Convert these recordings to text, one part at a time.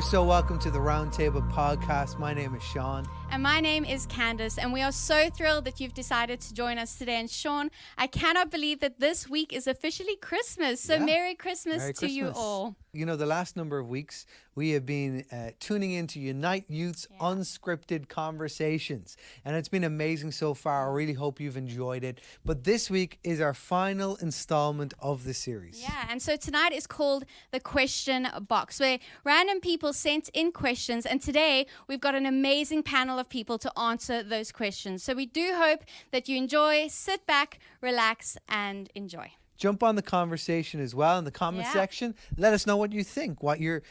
so welcome to the Roundtable Podcast. My name is Sean. And my name is Candace, and we are so thrilled that you've decided to join us today. And Sean, I cannot believe that this week is officially Christmas. So Merry Christmas to you all. You know, the last number of weeks, we have been tuning into Unite Youth's Unscripted Conversations. And it's been amazing so far. I really hope you've enjoyed it. But this week is our final installment of the series. Yeah, and so tonight is called the Question Box, where random people sent in questions. And today, we've got an amazing panel of people to answer those questions. So we do hope that you enjoy, sit back, relax, and enjoy. Jump on the conversation as well in the comment section. Let us know what you think, what your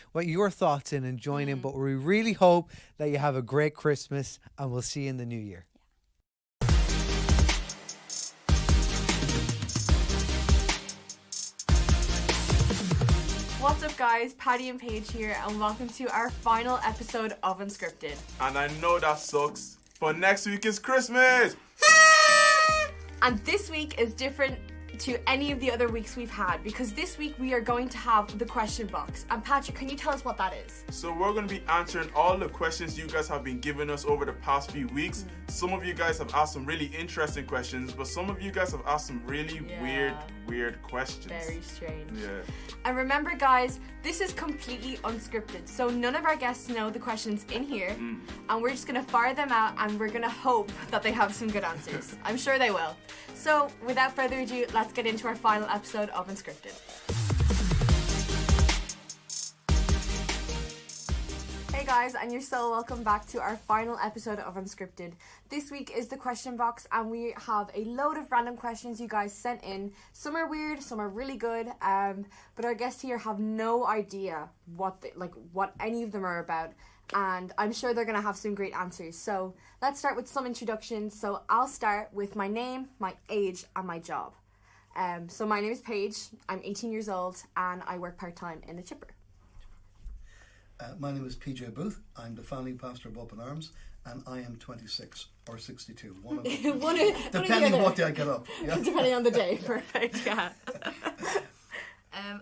thoughts in, and join in. But we really hope that you have a great Christmas, and we'll see you in the new year. What's up, guys? Patty and Paige here, and welcome to our final episode of Unscripted. And I know that sucks, but next week is Christmas! And this week is different to any of the other weeks we've had, because this week we are going to have the question box. And Patrick, can you tell us what that is? So we're going to be answering all the questions you guys have been giving us over the past few weeks. Some of you guys have asked some really interesting questions, but some of you guys have asked some really weird questions. Very strange. Yeah. And remember, guys, this is completely unscripted, so none of our guests know the questions in here, and we're just going to fire them out, and we're going to hope that they have some good answers. I'm sure they will. So without further ado, let's get into our final episode of Unscripted. Hey guys, and you're so welcome back to our final episode of Unscripted. This week is the question box, and we have a load of random questions you guys sent in. Some are weird, some are really good, but our guests here have no idea what any of them are about, and I'm sure they're going to have some great answers. So let's start with some introductions. So I'll start with my name, my age, and my job. So my name is Paige, I'm 18 years old, and I work part-time in a chipper. My name is PJ Booth. I'm the founding pastor of Open Arms, and I am 26 or 62. Depending on what day I get up. Yeah. Depending on the day. Perfect, yeah.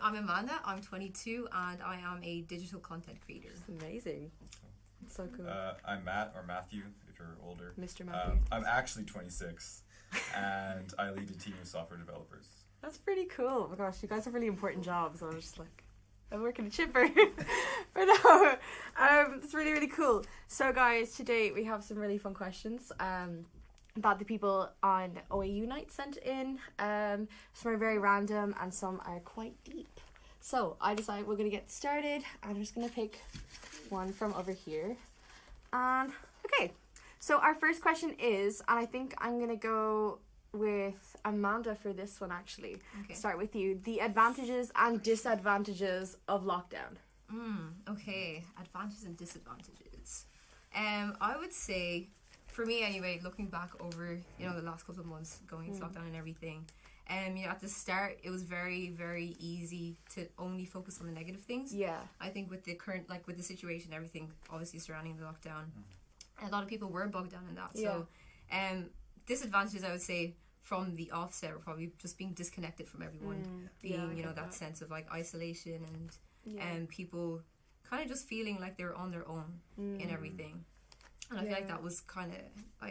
I'm Amanda, I'm 22, and I am a digital content creator. Amazing. So cool. I'm Matt, or Matthew, if you're older. Mr. Matthew. I'm actually 26, and I lead a team of software developers. That's pretty cool. Oh my gosh, you guys have really important jobs. I'm just like, I work in a chipper. But no, it's really, really cool. So guys, today we have some really fun questions that the people on OAU Night sent in. Some are very random and some are quite deep. So I decided we're going to get started. I'm just going to pick one from over here. Okay, so our first question is, and I think I'm going to go with Amanda for this one actually. Okay. Start with you. The advantages and disadvantages of lockdown. Okay, advantages and disadvantages. I would say, for me anyway, looking back over, the last couple of months going into lockdown and everything, at the start it was very, very easy to only focus on the negative things. Yeah. I think with the current, with the situation, everything obviously surrounding the lockdown, a lot of people were bogged down in that. Yeah. So, disadvantages, I would say, from the offset were probably just being disconnected from everyone, being, that sense of isolation and people kind of just feeling like they're on their own in everything. And I feel like that was kind of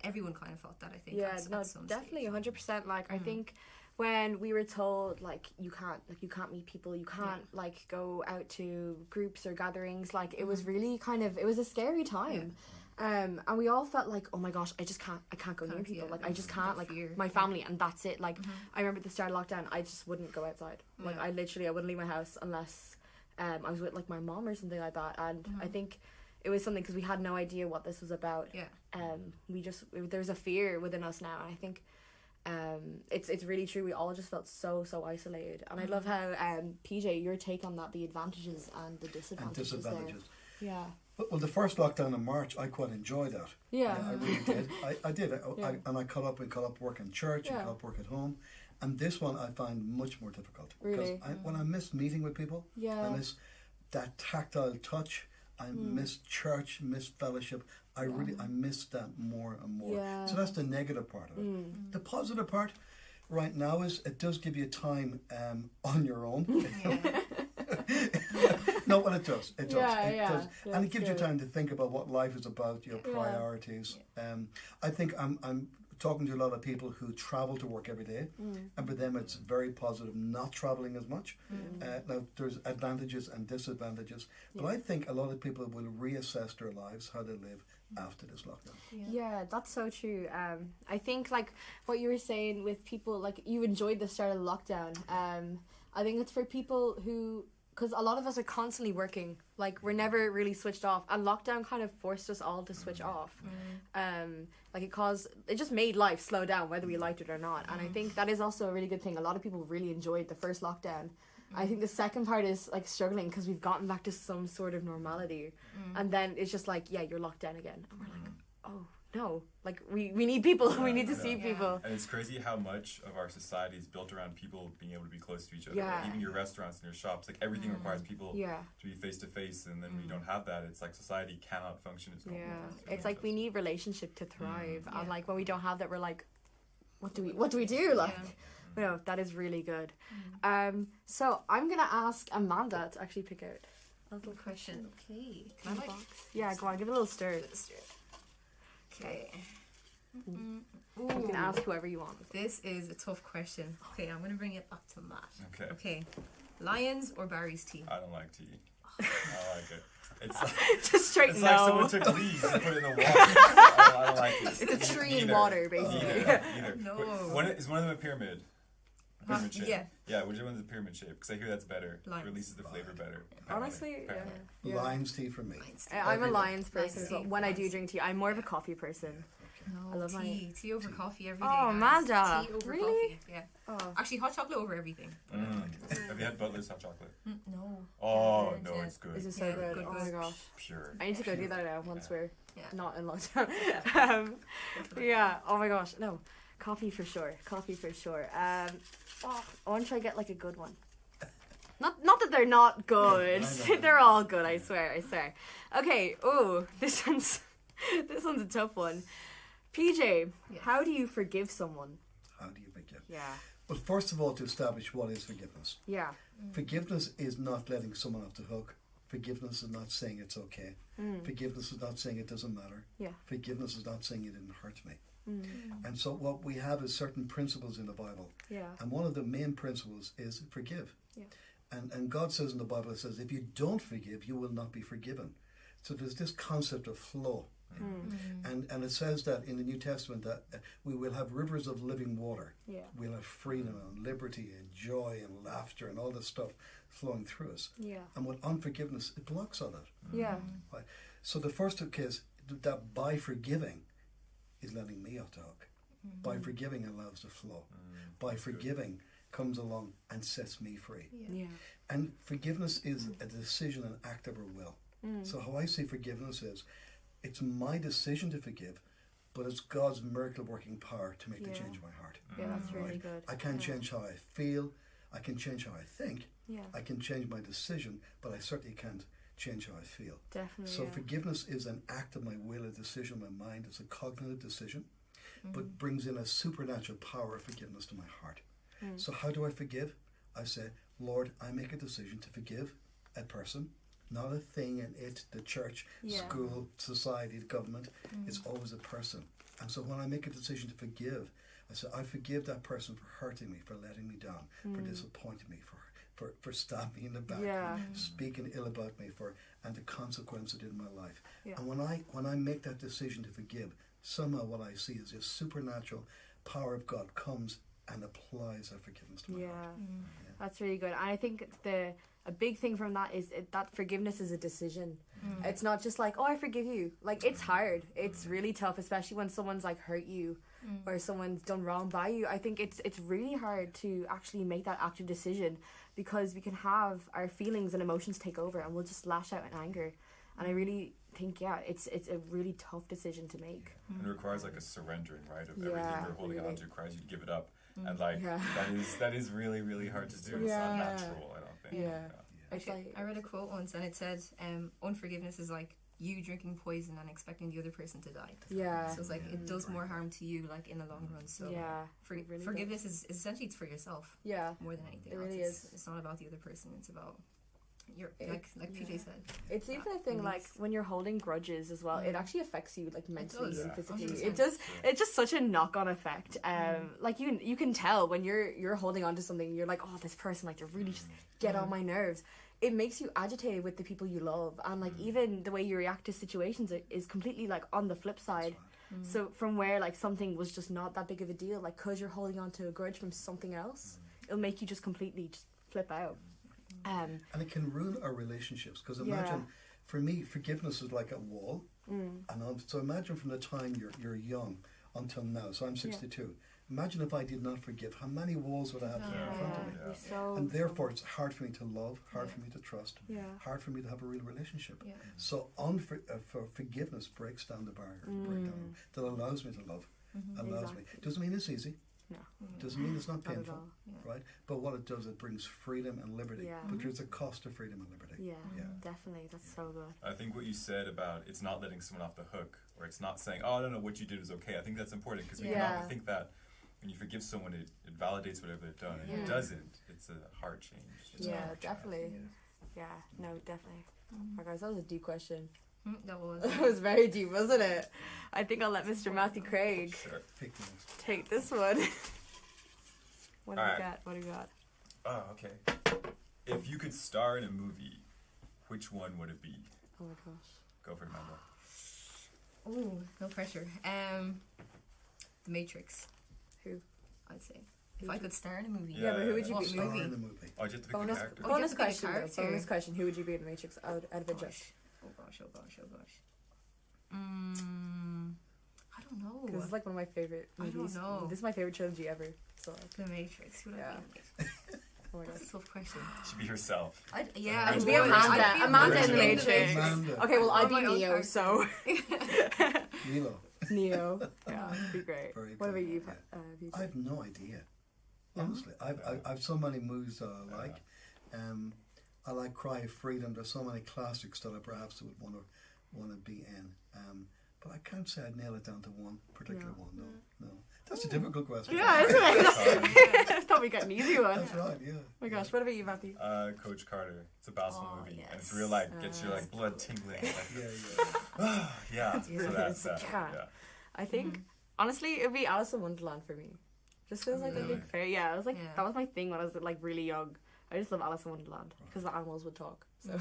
everyone kind of felt that, I think. Yeah, at some definitely stage. 100%. I think when we were told you can't meet people, you can't go out to groups or gatherings, it was really it was a scary time. And we all felt like, oh my gosh, I can't go near people. I just can't, my family, and that's it. I remember at the start of lockdown, I just wouldn't go outside. I wouldn't leave my house unless I was with my mom or something like that. And I think it was something because we had no idea what this was about. There's a fear within us now, and I think it's really true. We all just felt so isolated. And I love how PJ, your take on that, the advantages and the disadvantages. There. Yeah. Well, the first lockdown in March, I quite enjoyed that. Yeah. I really did. I did. And I caught up work in church, and caught up work at home. And this one I find much more difficult. Really? Because when I miss meeting with people, I miss that tactile touch, I miss church, miss fellowship. I miss that more and more. Yeah. So that's the negative part of it. The positive part right now is it does give you time on your own. No, well, it does. It does. Yeah, it yeah. does. That's And it gives good. you time to think about what life is about, your priorities. I think I'm talking to a lot of people who travel to work every day, and for them it's very positive not traveling as much. Now, there's advantages and disadvantages, but I think a lot of people will reassess their lives, how they live after this lockdown. Yeah, that's so true. I think like what you were saying with people, like you enjoyed the start of lockdown. I think it's for people who, because a lot of us are constantly working, like we're never really switched off, and lockdown kind of forced us all to switch off. Like it just made life slow down, whether we liked it or not. And I think that is also a really good thing. A lot of people really enjoyed the first lockdown. I think the second part is like struggling because we've gotten back to some sort of normality, and then it's just like, yeah, you're locked down again, and we're like, oh no, like we need people, we need to see people. And it's crazy how much of our society is built around people being able to be close to each other. Yeah. Like even your restaurants and your shops, like everything requires people to be face to face, and then when you don't have that, it's like society cannot function as normal. It's like we need relationship to thrive, and like when we don't have that, we're like, what do we do? Like, no, that is really good. So I'm gonna ask Amanda to actually pick out a little Question. Okay. Can I yeah, go on, give it a little stir. Okay. You can ask whoever you want. This is a tough question. Okay, I'm gonna bring it back to Matt. Okay. Okay. Lions or Barry's tea? I don't like tea. I like it. It's like, Just straight it's no. like someone took leaves and put it in the water. I don't like it. It's a tree in Neither. water, basically. Neither. No. Is one of them a pyramid? Pyramid shape. Yeah. Yeah, which one's a pyramid shape? Because I hear that's better. Lions. Releases the flavor better. Honestly, Apparently. yeah. Lion's tea for me. I'm a Lions person, Lions so tea. when I do drink tea, I'm more of a coffee person. No, I love tea. Tea over coffee every day. Oh, guys. Amanda. Tea over Really? coffee. Yeah. Oh. Actually, hot chocolate over everything. Have you had Butler's hot chocolate? No. Oh, Yeah, no, yeah. it's good. Is it so Yeah, good? good, Oh good. my gosh. Pure. I need to go do that now once we're not in lockdown. Yeah. Oh my gosh. No. Coffee for sure. Coffee for sure. I want to try to get like a good one. Not that they're not good. I know. They're all good, I swear. Okay, this one's a tough one. PJ, how do you forgive someone? How do you forgive? Yeah. Well, first of all, to establish what is forgiveness. Yeah. Forgiveness is not letting someone off the hook. Forgiveness is not saying it's okay. Forgiveness is not saying it doesn't matter. Yeah. Forgiveness is not saying you didn't hurt me. And so what we have is certain principles in the Bible. Yeah. And one of the main principles is forgive. Yeah. And God says in the Bible, it says, if you don't forgive, you will not be forgiven. So there's this concept of flow. And it says that in the New Testament that we will have rivers of living water. Yeah. We'll have freedom and liberty and joy and laughter and all this stuff flowing through us. Yeah. And with unforgiveness, it blocks all that. Yeah. Right? So the first case that by forgiving is letting me off the hook. By forgiving allows the flow. By forgiving comes along and sets me free. Yeah. And forgiveness is a decision, an act of our will. So how I see forgiveness is, it's my decision to forgive, but it's God's miracle working power to make the change in my heart. Yeah, that's really good. I can't change how I feel. I can change how I think. Yeah. I can change my decision, but I certainly can't change how I feel. Definitely. So forgiveness is an act of my will, a decision of my mind. It's a cognitive decision, but brings in a supernatural power of forgiveness to my heart. So how do I forgive? I say, Lord, I make a decision to forgive a person, not a thing and it, the church, school, society, the government. It's always a person. And so when I make a decision to forgive, I say, I forgive that person for hurting me, for letting me down, for disappointing me, for stabbing me in the back, for speaking ill about me, and the consequence it did in my life. Yeah. And when I make that decision to forgive, somehow what I see is this supernatural power of God comes and applies that forgiveness to my heart. That's really good. And I think a big thing from that is that forgiveness is a decision. It's not just like, oh, I forgive you. Like, it's hard. It's really tough, especially when someone's like hurt you or someone's done wrong by you. I think it's really hard to actually make that active decision, because we can have our feelings and emotions take over and we'll just lash out in anger. And I really think, it's a really tough decision to make. And it requires like a surrendering, right, of everything you're holding on to. It requires you to give it up. And like that is really, really hard to do. It's not natural, I don't think. Actually, I read a quote once and it said, unforgiveness is like you drinking poison and expecting the other person to die. So it's like it does more harm to you, like in the long run. So really forgiveness is essentially it's for yourself. Yeah. More than anything It else. really is. It's not about the other person. It's about You're like PJ said. It's even a thing like when you're holding grudges as well. It actually affects you like mentally and physically. 100%. It's just such a knock-on effect. Like you can tell when you're holding on to something. You're like, oh, this person like they really just get on my nerves. It makes you agitated with the people you love, and like even the way you react to situations is completely like on the flip side. So from where like something was just not that big of a deal, like because you're holding on to a grudge from something else, it'll make you just completely just flip out. And it can ruin our relationships, because imagine, for me, forgiveness is like a wall. And so imagine from the time you're young until now. So I'm 62. Imagine if I did not forgive, how many walls would I have there in front of me? And therefore, it's hard for me to love, hard for me to trust, hard for me to have a real relationship. So for forgiveness breaks down the barrier that allows me to love, allows me. Doesn't mean it's easy. No. Doesn't mean it's not painful, all. right? But what it does, it brings freedom and liberty. But there's a cost to freedom and liberty. Definitely. That's so good. I think what you said about it's not letting someone off the hook, or it's not saying, oh, no, what you did is okay. I think that's important, because we can often think that when you forgive someone, it validates whatever they've done, and it doesn't. It's a heart change. It's a heart definitely. No, definitely. Oh, guys, that was a deep question. That was. It was very deep, wasn't it? I think I'll let Mr. Matthew Craig take this one. What do we got? What do we got? Oh, okay. If you could star in a movie, which one would it be? Oh my gosh. Go for it, Amanda. Ooh, no pressure. The Matrix. Who? I'd say. If I could star in a movie. Yeah, but who would you be? Star in the movie. Oh, you have to pick a character. Bonus question. Bonus question. Who would you be in the Matrix out of interest? Oh gosh. I don't know. Because it's like one of my favorite movies. I don't know. This is my favorite trilogy ever. So The Matrix. Who would I be in the Matrix? Oh my That's gosh. a tough question. Should be herself. I'd I'd be be Amanda. Amanda in the Matrix. Matrix. Amanda. Okay, well I'd my be own Neo, character. so Neo. Neo. Yeah, it'd be great. Very What good. about you? Yeah. Vijay? I have no idea. Honestly, I've so many movies that I like. I like Cry of Freedom. There's so many classics that I perhaps would want to be in. But I can't say I'd nail it down to one particular one. No. That's a difficult question. Yeah, isn't it? I thought we got an easy one. That's right. Yeah. Oh my gosh, what about you, Matthew? Coach Carter. It's a basketball movie, yes. and it's real like gets your like blood tingling. Yeah. Yeah. So that's that. Yeah. I think honestly, it'd be Alice in Wonderland for me. Just feels like a big fairy. Yeah, I was like that was my thing when I was like really young. I just love Alice in Wonderland because the animals would talk. So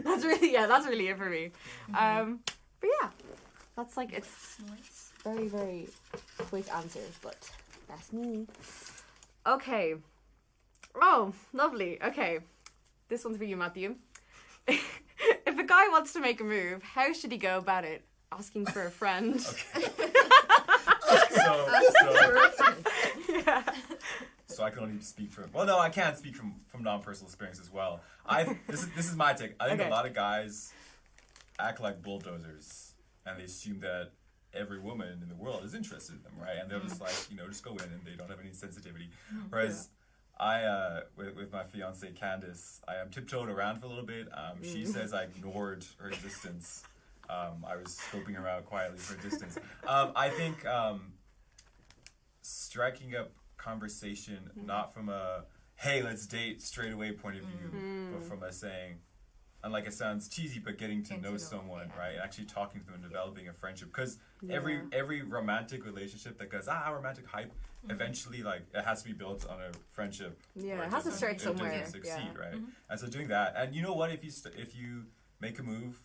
that's really it for me. But yeah, that's like it's very very quick answers, but that's me. Okay. Oh, lovely. Okay, this one's for you, Matthew. If a guy wants to make a move, how should he go about it? Asking for a friend. So I can only speak from. Well, no, I can't speak from non-personal experience as well. This is my take. I think a lot of guys act like bulldozers, and they assume that every woman in the world is interested in them, right? And they're just like, just go in, and they don't have any sensitivity. Whereas I, with my fiance Candace, I am tiptoed around for a little bit. She says I ignored her existence. I was scoping her out quietly for a distance. I think striking up conversation, not from a hey, let's date straight away point of view, but from a saying, and like it sounds cheesy, but getting to know someone, right? And actually talking to them and developing a friendship. Because every romantic relationship that goes, romantic hype, eventually, like, it has to be built on a friendship. Yeah, it has to start somewhere. It doesn't succeed, right? And so doing that, and you know what, if you make a move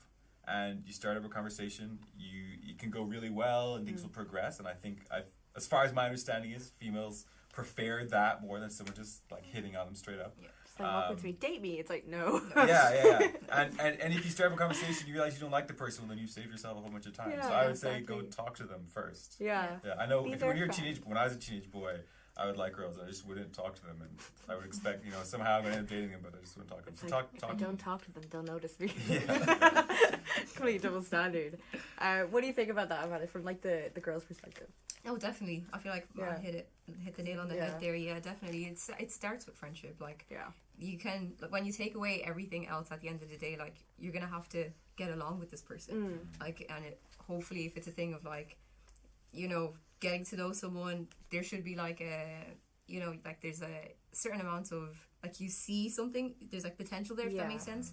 and you start up a conversation, you can go really well and things will progress. And I think, as far as my understanding is, females prefer that more than someone just like hitting on them straight up. Yeah. Just like walk up to me, date me. It's like no. Yeah. And if you start up a conversation, you realize you don't like the person, well, then you've saved yourself a whole bunch of time. Yeah, so I would say go talk to them first. Yeah. I know when I was a teenage boy, I would like girls. I just wouldn't talk to them, and I would expect, somehow I'm going to end up dating them, but I just wouldn't talk to them. So like, if I don't talk to them, they'll notice me. Yeah. Complete double standard. What do you think about that, Amanda, from like the girl's perspective? Oh, definitely. I feel like I hit the nail on the head there. Yeah, definitely. It starts with friendship. Like, you can, like, when you take away everything else at the end of the day, like, you're gonna have to get along with this person. Like, and hopefully, if it's a thing of like, getting to know someone, there should be like a you know, like there's a certain amount of, like, you see something, there's like potential there, if that makes sense.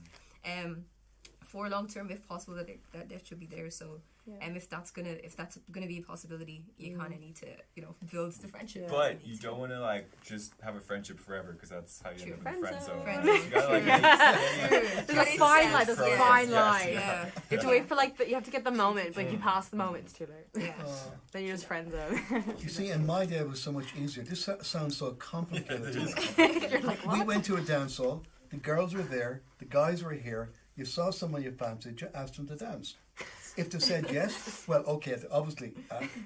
For long term, if possible, that should be there. So if that's gonna be a possibility, you kind of need to, you know, build the friendship. But you don't want to like just have a friendship forever, because that's how you end up in friend zone. Friend You zone. gotta, like, There's a fine line. There's a fine line. Yeah. You have to wait for you have to get the moment, but if you pass the moment, it's too late. Yeah. Then you're just friend zone. You see, in my day, it was so much easier. This sounds so complicated. You're like, what? We went to a dance hall. The girls were there. The guys were here. You saw someone you fancied. You asked them to dance. If they said yes, well, okay. Obviously,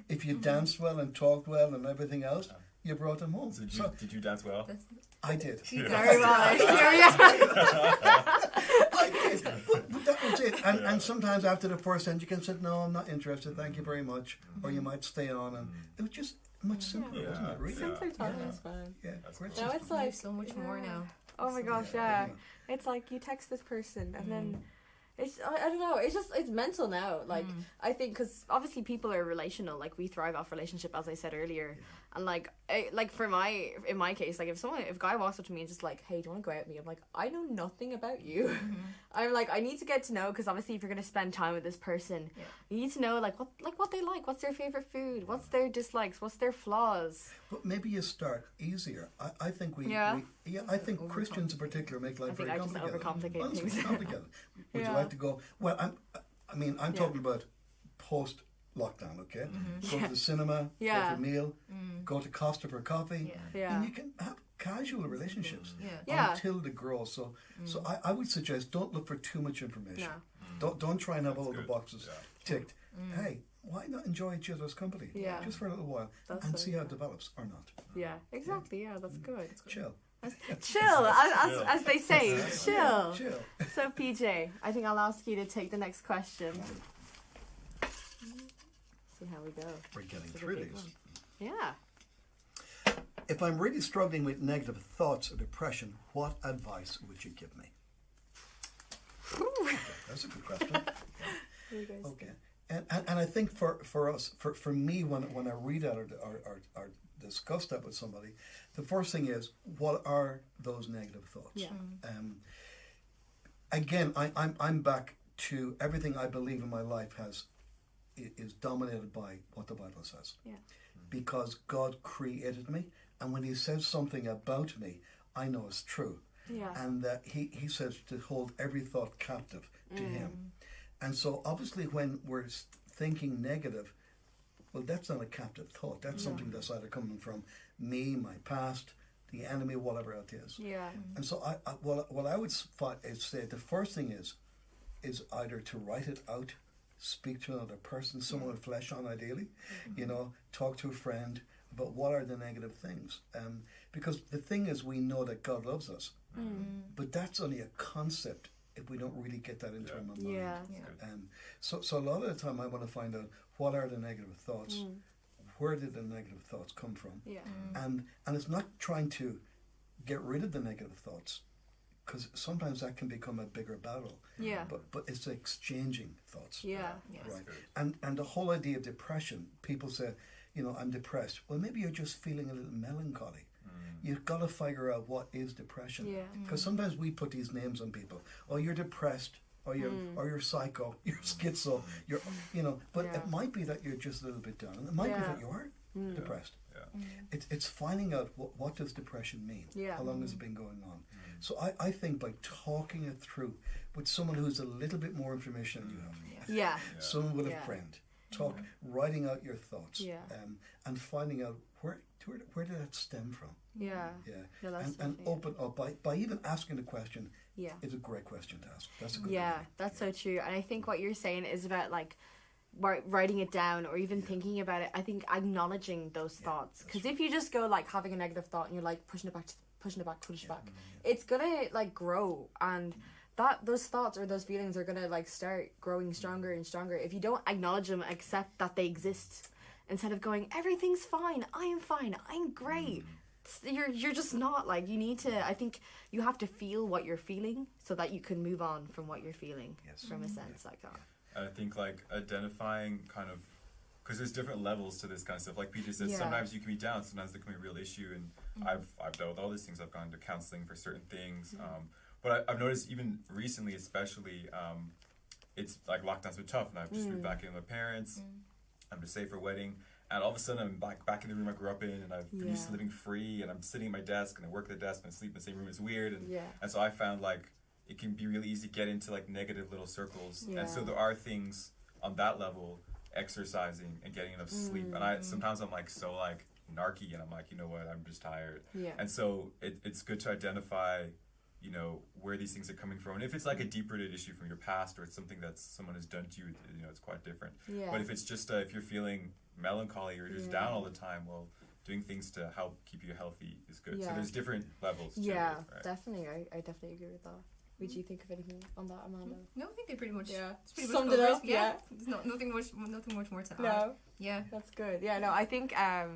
if you danced well and talked well and everything else, you brought them home. So did you dance well? I did. Very well. I did. But that was it. And sometimes after the first end, you can say, no, I'm not interested. Thank you very much. Or you might stay on. And it was just much simpler, wasn't it? Really? Simpler times, man. Yeah. Now it's like There's so much more now. Oh my gosh, yeah. It's like you text this person and then it's, I don't know, it's mental now. Like, I think, because obviously people are relational, like we thrive off relationship, as I said earlier. And like, in my case, like if a guy walks up to me and just like, hey, do you want to go out with me? I'm like, I know nothing about you. I'm like, I need to get to know, because obviously if you're going to spend time with this person, you need to know what they like, what's their favorite food, what's their dislikes, what's their flaws. But maybe you start easier. I think I think Christians in particular make life very complicated. Overcomplicate things. Complicated. Would you like to go? Well, I'm talking about post-lockdown. Okay, go to the cinema, go for a meal, go to Costa for coffee, and you can have casual relationships until they grow. So I would suggest don't look for too much information. Don't try and have all the boxes ticked. Hey, why not enjoy each other's company? Just for a little while and see how it develops or not. Yeah, exactly. Yeah, that's good. Chill. Chill, as they say, chill. So PJ, I think I'll ask you to take the next question. See how we go. We're getting through these. Yeah. If I'm really struggling with negative thoughts or depression, what advice would you give me? Okay, that's a good question. Okay. And I think for us, for me, when I read that or discuss that with somebody, the first thing is, what are those negative thoughts? Yeah. Again, I'm back to everything I believe in my life is dominated by what the Bible says. Yeah. Because God created me, and when He says something about me, I know it's true. Yeah. And that He says to hold every thought captive to Him. And so obviously when we're thinking negative, well, that's not a captive thought. That's something that's either coming from me, my past, the enemy, whatever it is. Yeah. And so what I would say the first thing is either to write it out, speak to another person, someone with flesh on ideally, talk to a friend about what are the negative things. Because the thing is, we know that God loves us, but that's only a concept if we don't really get that into our mind. Yeah. So a lot of the time I want to find out, what are the negative thoughts? Where did the negative thoughts come from? Yeah. And it's not trying to get rid of the negative thoughts, because sometimes that can become a bigger battle. Yeah. But it's exchanging thoughts. Yeah. Right. And the whole idea of depression, people say, I'm depressed. Well, maybe you're just feeling a little melancholy. You've got to figure out what is depression. Yeah. Because sometimes we put these names on people. Oh, you're depressed. Or you're psycho. You're schizo. But it might be that you're just a little bit down. And it might be that you are depressed. It's finding out what does depression mean. How long has it been going on? So I think by talking it through with someone who's a little bit more information than you have. Someone with a friend. Writing out your thoughts. And finding out where did that stem from. Yeah. No, that's and open up by even asking the question. It's a great question to ask. That's a good idea. That's so true. And I think what you're saying is about like writing it down or even thinking about it. I think acknowledging those thoughts, because if you just go like having a negative thought and you're like pushing it back, it's gonna like grow, and those thoughts or those feelings are gonna like start growing stronger and stronger if you don't acknowledge them, accept that they exist, instead of going, everything's fine, I'm great. You're just not. Like, you need to, I think you have to feel what you're feeling so that you can move on from what you're feeling, from a sense like that. I think like identifying kind of because there's different levels to this kind of stuff. Like Peter said, sometimes you can be down, sometimes there can be a real issue, and I've dealt with all these things. I've gone to counseling for certain things, but I've noticed even recently, especially, it's like lockdown's been tough, and I've just moved back in with my parents. I'm just safe for a wedding, and all of a sudden I'm back in the room I grew up in, and I've been used to living free, and I'm sitting at my desk, and I work at the desk, and I sleep in the same room. It's weird, and so I found like it can be really easy to get into like negative little circles, and so there are things on that level, exercising and getting enough sleep, and sometimes I'm like so like narky, and I'm like, you know what, I'm just tired, and so it's good to identify, you know, where these things are coming from, and if it's like a deep-rooted issue from your past, or it's something that someone has done to you, you know, it's quite different. But if it's just if you're feeling melancholy or just down all the time, well, doing things to help keep you healthy is good. So there's different levels to it, right? Definitely. I definitely agree with that. Would you think of anything on that, Amanda? No, I think they pretty much summed it up. There's nothing much more to add. No. Yeah, that's good. Yeah, no, I think a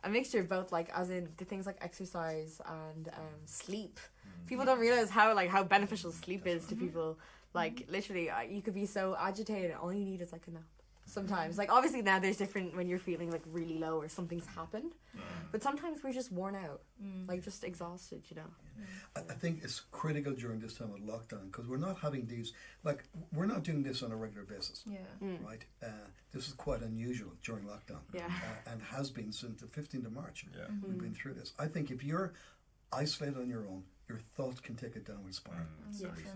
mixture of both, like as in the things like exercise and sleep. People don't realize how beneficial sleep is to people. Like literally, you could be so agitated, all you need is like a nap. Sometimes, like obviously now there's different when you're feeling like really low or something's happened, but sometimes we're just worn out, like just exhausted, you know. I think it's critical during this time of lockdown, because we're not having these, like we're not doing this on a regular basis, right? This is quite unusual during lockdown, and has been since the 15th of March. We've been through this. I think if you're isolated on your own, your thoughts can take a downward spiral.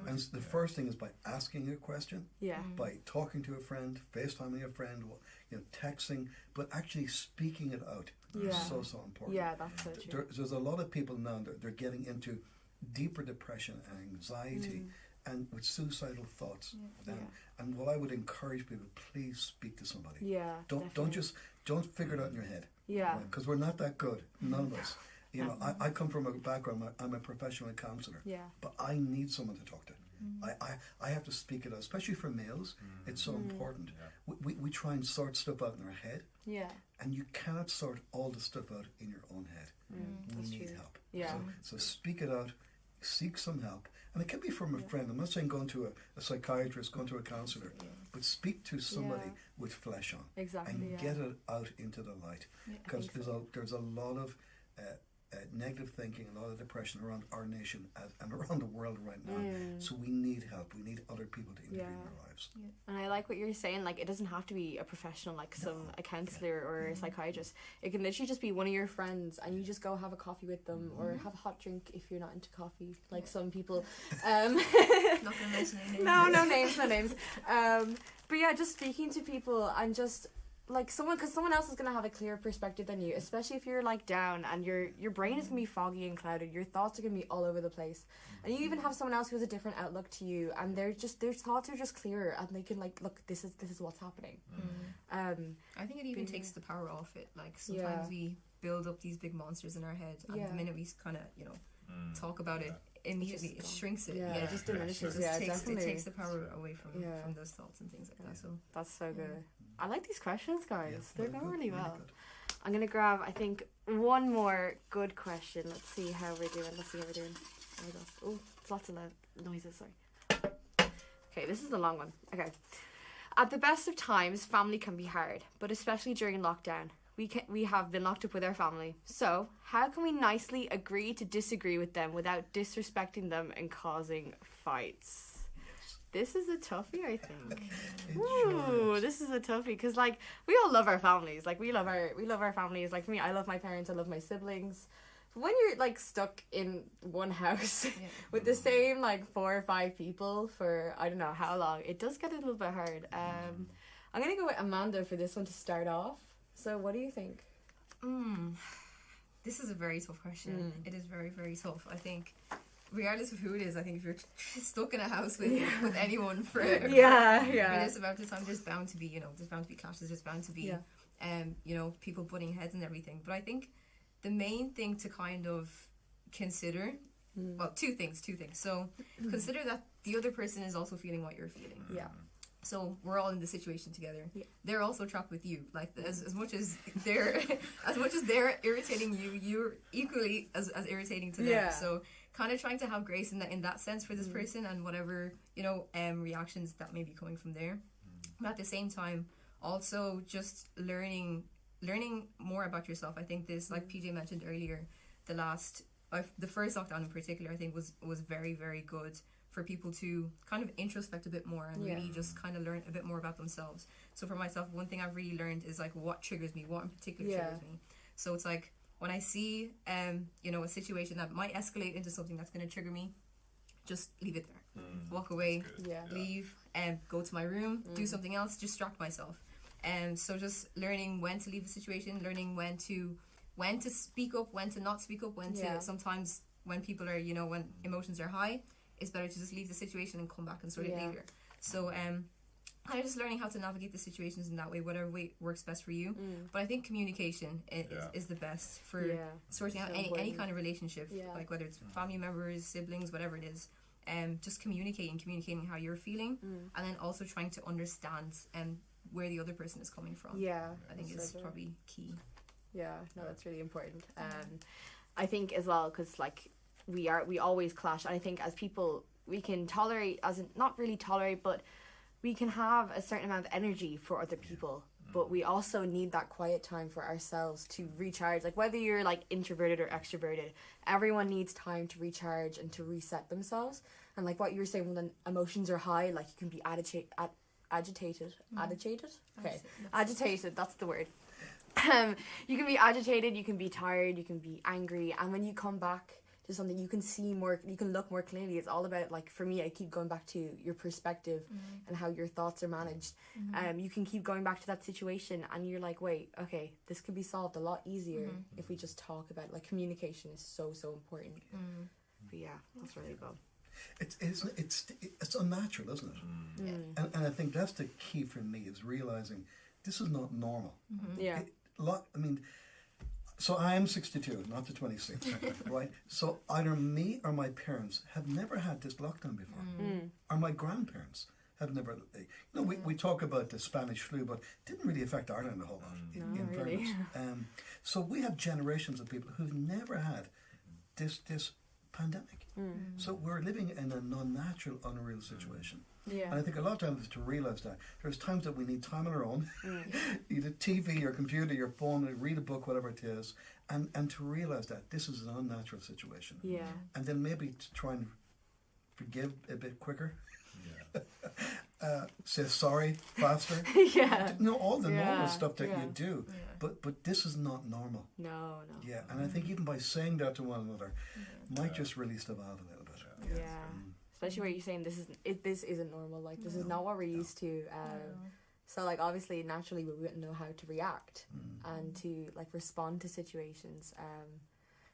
And the first thing is by asking a question, by talking to a friend, FaceTiming a friend, you know, texting, but actually speaking it out is so important. Yeah, that's so true. There's a lot of people now that they're getting into deeper depression and anxiety and with suicidal thoughts. And what I would encourage people, please speak to somebody. Don't figure it out in your head. Because we're not that good, none of us. You know, I come from a background, I'm a professional counselor, but I need someone to talk to. I have to speak it out, especially for males. It's so important. We try and sort stuff out in our head, and you cannot sort all the stuff out in your own head. We need help. So speak it out, seek some help, and it can be from a friend. I'm not saying going to a psychiatrist, going to a counselor, but speak to somebody with flesh on, and get it out into the light, because there's a lot of negative thinking, a lot of depression around our nation and around the world right now. So we need help. We need other people to intervene in our lives. And I like what you're saying. Like, it doesn't have to be a professional, like a counselor or a psychiatrist. It can literally just be one of your friends, and you just go have a coffee with them, or have a hot drink if you're not into coffee, like some people. Not gonna mention any names. No names. But yeah, just speaking to people and just like because someone else is going to have a clearer perspective than you, especially if you're like down and your brain is going to be foggy and clouded, your thoughts are going to be all over the place, and you even have someone else who has a different outlook to you, and their thoughts are just clearer, and they can like, look, this is what's happening. I think it even takes the power off it. Like sometimes we build up these big monsters in our head, and the minute we kind of, you know, talk about it, immediately it shrinks it. It just diminishes. It takes the power away from those thoughts and things like that. So that's so good. I like these questions, guys. They're going really well. I'm gonna grab, I think, one more good question. Let's see how we're doing. Oh, it's lots of loud noises. Sorry. Okay, this is a long one. Okay. At the best of times, family can be hard, but especially during lockdown. We have been locked up with our family. So, how can we nicely agree to disagree with them without disrespecting them and causing fights? This is a toughie, I think. This is a toughie, because like we all love our families. Like we love our families. Like for me, I love my parents. I love my siblings. But when you're like stuck in one house with the same like 4 or 5 people for I don't know how long, it does get a little bit hard. I'm gonna go with Amanda for this one to start off. So what do you think? This is a very tough question. It is very, very tough. I think, regardless of who it is, I think if you're stuck in a house with anyone for this amount of time, there's bound to be clashes. There's bound to be, people butting heads and everything. But I think the main thing to kind of consider, well, two things. So consider that the other person is also feeling what you're feeling. So we're all in the situation together. They're also trapped with you. Like as much as they're irritating you, you're equally as irritating to them. So kind of trying to have grace in that sense for this person, and whatever reactions that may be coming from there. But at the same time, also just learning more about yourself. I think this, like PJ mentioned earlier, the first lockdown in particular, I think was very, very good for people to kind of introspect a bit more and really just kind of learn a bit more about themselves. So for myself, one thing I've really learned is like what triggers me, what in particular triggers me. So it's like when I see a situation that might escalate into something that's going to trigger me, just leave it there. Walk away, leave, and go to my room, do something else, distract myself. And so just learning when to leave a situation, learning when to speak up, when to not speak up, when to sometimes when people are, when emotions are high, it's better to just leave the situation and come back and sort it later. So kind of just learning how to navigate the situations in that way, whatever way works best for you. But I think communication is the best for sorting out any kind of relationship, like whether it's family members, siblings, whatever it is. Just communicating how you're feeling, and then also trying to understand where the other person is coming from. I think is probably key. That's really important. I think as well, because like we always clash, and I think as people we can tolerate, not really tolerate, but we can have a certain amount of energy for other people, but we also need that quiet time for ourselves to recharge. Like whether you're like introverted or extroverted, everyone needs time to recharge and to reset themselves. And like what you were saying, when emotions are high, like you can be agitated, that's the word. You can be agitated, you can be tired, you can be angry, and when you come back to something, you can see more, you can look more clearly. It's all about, like, for me, I keep going back to your perspective and how your thoughts are managed. You can keep going back to that situation and you're like, wait, okay, this could be solved a lot easier if we just talk about it. Like, communication is so important. But yeah, that's really good. It's unnatural, isn't it? And I think that's the key for me, is realizing this is not normal. So I am 62, not the 26, right? So either me or my parents have never had this lockdown before, or my grandparents have never. We talk about the Spanish flu, but it didn't really affect Ireland a whole lot. In fairness, so we have generations of people who've never had this pandemic. So we're living in an unnatural, unreal situation. And I think a lot of times to realise that there's times that we need time on our own, either TV, your computer, your phone, read a book, whatever it is, and to realise that this is an unnatural situation. And then maybe to try and forgive a bit quicker. Say sorry faster. All the normal stuff that you do. But this is not normal. No. And I think even by saying that to one another might just release the valve a little bit. Especially where you're saying this isn't normal. Like, this is not what we're used to. So, like, obviously, naturally, we wouldn't know how to react and to, like, respond to situations.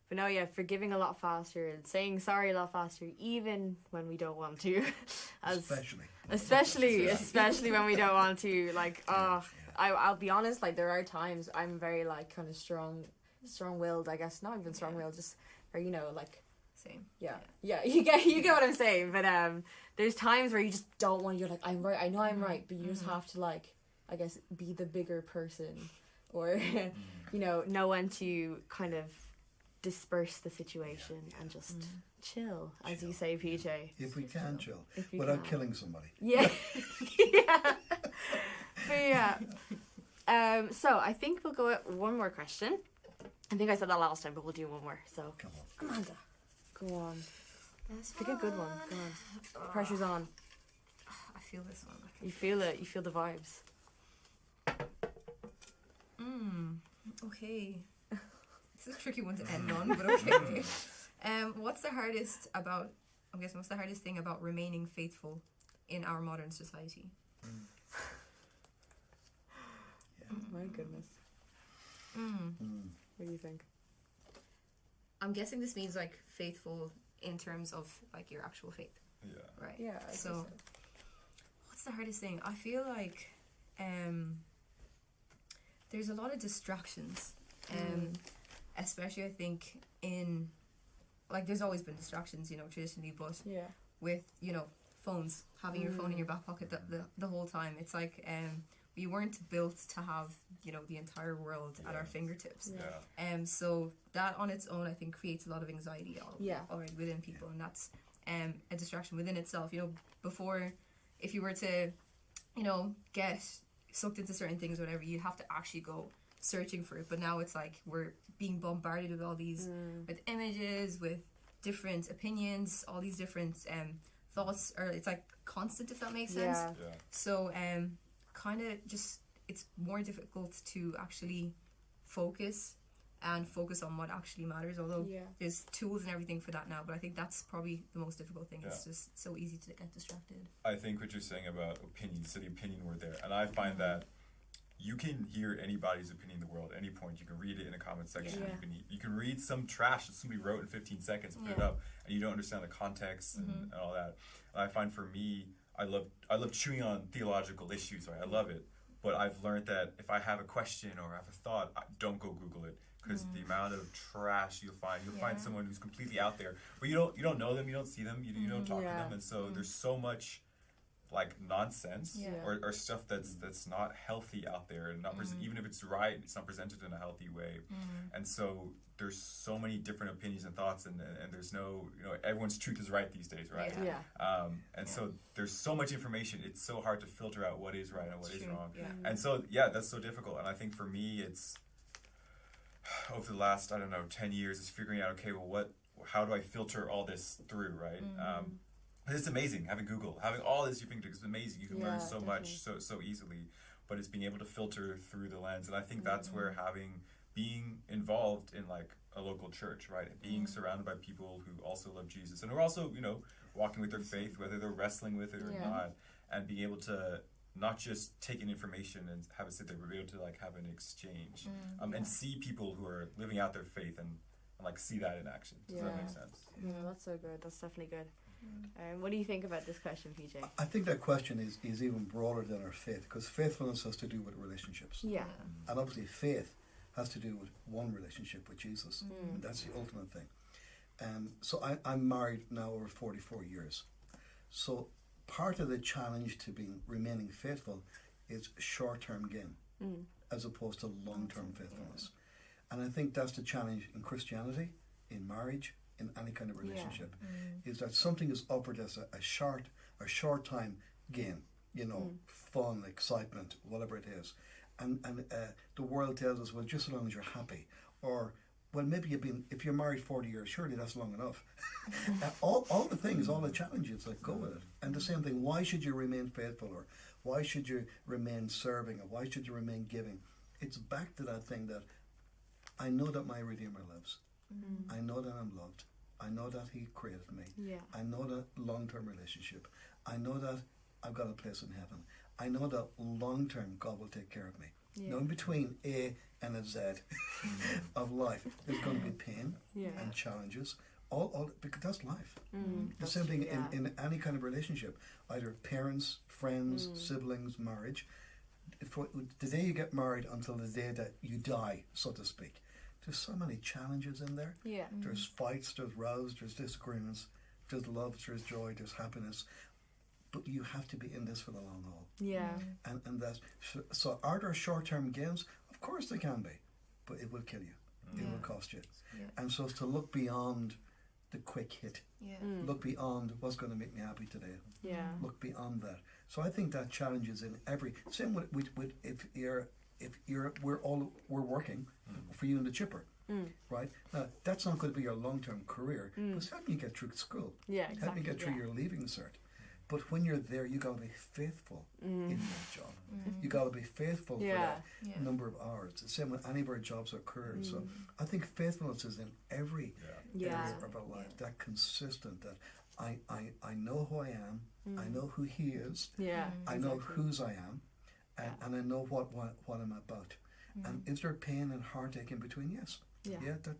But no, forgiving a lot faster and saying sorry a lot faster, even when we don't want to. Especially when we don't want to. Like, I'll be honest, like, there are times I'm very, like, kind of strong-willed, I guess. Not even strong-willed, just, or, like, same. Yeah. You get what I'm saying. But there's times where you just don't want. You're like, I'm right. I know I'm right, but you just have to, like, I guess, be the bigger person, or know when to kind of disperse the situation and just chill, as you say, PJ. If we can chill, without killing somebody. So I think we'll go at one more question. I think I said that last time, but we'll do one more. So come on, Amanda. Go on. Pick a good one. Go on. Pressure's on. I feel this one. You feel it. You feel the vibes. Okay. This is a tricky one to end on, but okay. What's the hardest thing about remaining faithful in our modern society? My goodness. What do you think? I'm guessing this means, like, faithful in terms of, like, your actual faith. Right? Yeah. So, what's the hardest thing? I feel like there's a lot of distractions. Especially, I think, in, like, there's always been distractions, traditionally, but with, phones, having your phone in your back pocket the whole time. It's like, we weren't built to have, the entire world at our fingertips. So that on its own, I think, creates a lot of anxiety already within people, and that's a distraction within itself. Before, if you were to, get sucked into certain things, whatever. You have to actually go searching for it. But now it's like we're being bombarded with all these, with images, with different opinions, all these different thoughts, or it's like constant, if that makes sense. Yeah. So kind of just, it's more difficult to actually focus on what actually matters, although there's tools and everything for that now, but I think that's probably the most difficult thing. It's just so easy to get distracted. I think what you're saying about opinion, you said the opinion word there, and I find that you can hear anybody's opinion in the world at any point. You can read it in a comment section. You can read some trash that somebody wrote in 15 seconds and put it up, and you don't understand the context and all that. And I find for me, I love chewing on theological issues, right? I love it. But I've learned that if I have a question or I have a thought, don't go Google it, because the amount of trash you'll find someone who's completely out there, but you don't know them, you don't see them, you don't talk to them, and so there's so much like nonsense or stuff that's not healthy out there, and not even if it's right, it's not presented in a healthy way. And so there's so many different opinions and thoughts, and there's no, everyone's truth is right these days, right? So there's so much information, it's so hard to filter out what is right and what is wrong. And so that's so difficult. And I think for me, it's over the last 10 years is figuring out, okay, well, how do I filter all this through, right? It's amazing having Google, having all this you think is amazing. You can learn so much so easily, but it's being able to filter through the lens. And I think that's where being involved in like a local church, right? Being surrounded by people who also love Jesus and who are also, walking with their faith, whether they're wrestling with it or not, and being able to not just take in information and have it sit there, but be able to like have an exchange and see people who are living out their faith and like see that in action. Does that make sense? Yeah, that's so good. That's definitely good. What do you think about this question, PJ? I think that question is even broader than our faith, because faithfulness has to do with relationships. Yeah. And obviously faith has to do with one relationship with Jesus. And that's the ultimate thing. So I'm married now over 44 years. So part of the challenge to remaining faithful is short-term gain as opposed to long-term faithfulness. And I think that's the challenge in Christianity, in marriage, in any kind of relationship, is that something is offered as a short time gain, fun, excitement, whatever it is. And the world tells us, well, just as long as you're happy, or well, maybe if you're married 40 years, surely that's long enough. all the things, all the challenges, like go with it. And the same thing, why should you remain faithful, or why should you remain serving, or why should you remain giving? It's back to that thing that I know that my Redeemer lives. I know that I'm loved. I know that He created me. I know that long-term relationship. I know that I've got a place in heaven. I know that long-term God will take care of me. Now, in between A and a Z of life, there's going to be pain and challenges. All because that's life. The same thing in any kind of relationship, either parents, friends, siblings, marriage. The day you get married until the day that you die, so to speak. There's so many challenges in there. There's fights, there's rows, there's disagreements, there's love, there's joy, there's happiness. But you have to be in this for the long haul. And that's so are there short-term gains? Of course there can be, but it will kill you. It will cost you. And so it's to look beyond the quick hit. Look beyond what's going to make me happy today. Look beyond that. So I think that challenge is in every same with we're working for you in the chipper, right? Now that's not going to be your long-term career. It's helping you get through school. Helping you get through your leaving cert. But when you're there, you got to be faithful in that job. You got to be faithful for that number of hours. The same with any of our jobs or careers. So I think faithfulness is in every area of our life. That consistent. That I know who I am. I know who He is. I know whose I am. And I know what I'm about. And is there pain and heartache in between? Yes. That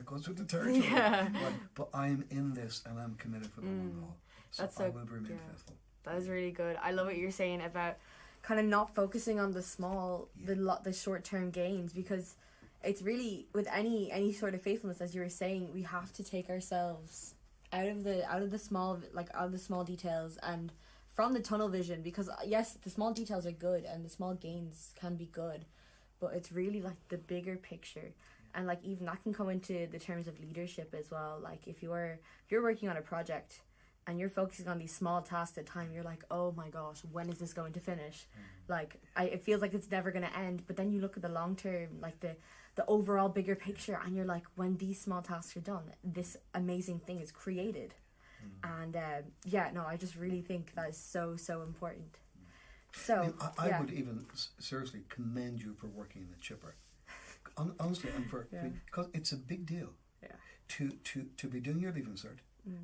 goes with the territory. Right? But I'm in this, and I'm committed for the long haul. So I will remain faithful. That is really good. I love what you're saying about kind of not focusing on the small, the short-term gains, because it's really with any sort of faithfulness, as you were saying, we have to take ourselves out of the small details and from the tunnel vision, because yes, the small details are good and the small gains can be good, but it's really like the bigger picture. And like even that can come into the terms of leadership as well. Like if you're working on a project and you're focusing on these small tasks at a time, you're like, oh my gosh, when is this going to finish? Like, it feels like it's never going to end. But then you look at the long term, like the overall bigger picture, and you're like, when these small tasks are done, this amazing thing is created. And I just really think that is so, so important. So I would even seriously commend you for working in the chipper. Honestly, and because it's a big deal to be doing your Leaving Cert,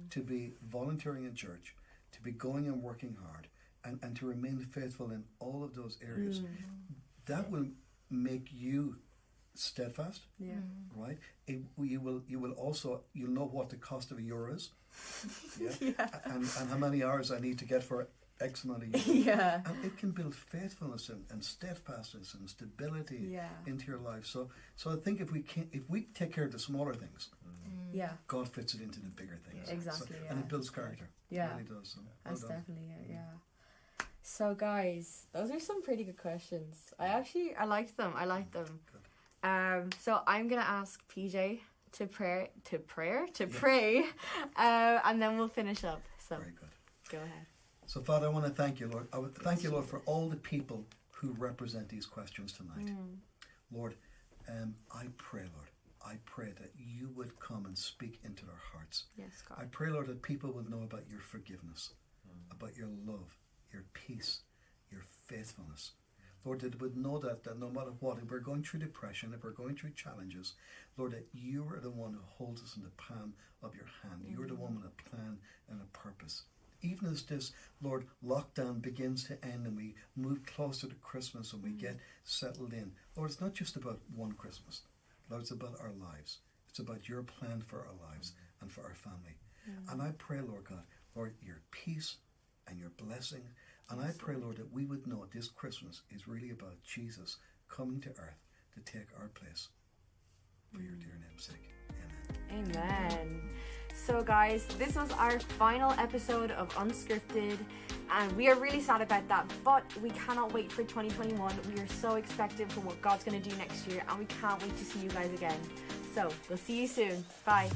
to be volunteering in church, to be going and working hard, and to remain faithful in all of those areas. That will make you steadfast, right? You will also, you'll know what the cost of a euro is, and how many hours I need to get for X amount of years. And it can build faithfulness and steadfastness and stability into your life. So I think if we take care of the smaller things, God fits it into the bigger things. Exactly. And it builds character. It really does. So that's definitely it. So guys, those are some pretty good questions. I liked them. Good. So I'm gonna ask PJ to pray, and then we'll finish up. So very good. Go ahead. So Father, I want to thank you, Lord. I would thank you, Lord, for all the people who represent these questions tonight. Lord, I pray, Lord, that you would come and speak into their hearts. Yes, God. I pray, Lord, that people would know about your forgiveness, about your love, your peace, your faithfulness. Lord, that would know that no matter what, if we're going through depression, if we're going through challenges, Lord, that you are the one who holds us in the palm of your hand. You're the one with a plan and a purpose. Even as this, Lord, lockdown begins to end and we move closer to Christmas and we get settled in, Lord, it's not just about one Christmas. Lord, it's about our lives. It's about your plan for our lives and for our family. And I pray, Lord God, Lord, your peace and your blessing. And I pray, Lord, that we would know this Christmas is really about Jesus coming to earth to take our place. For your dear name's sake. Amen. Amen. So guys, this was our final episode of Unscripted, and we are really sad about that, but we cannot wait for 2021. We are so expectant for what God's going to do next year, and we can't wait to see you guys again. So we'll see you soon. Bye.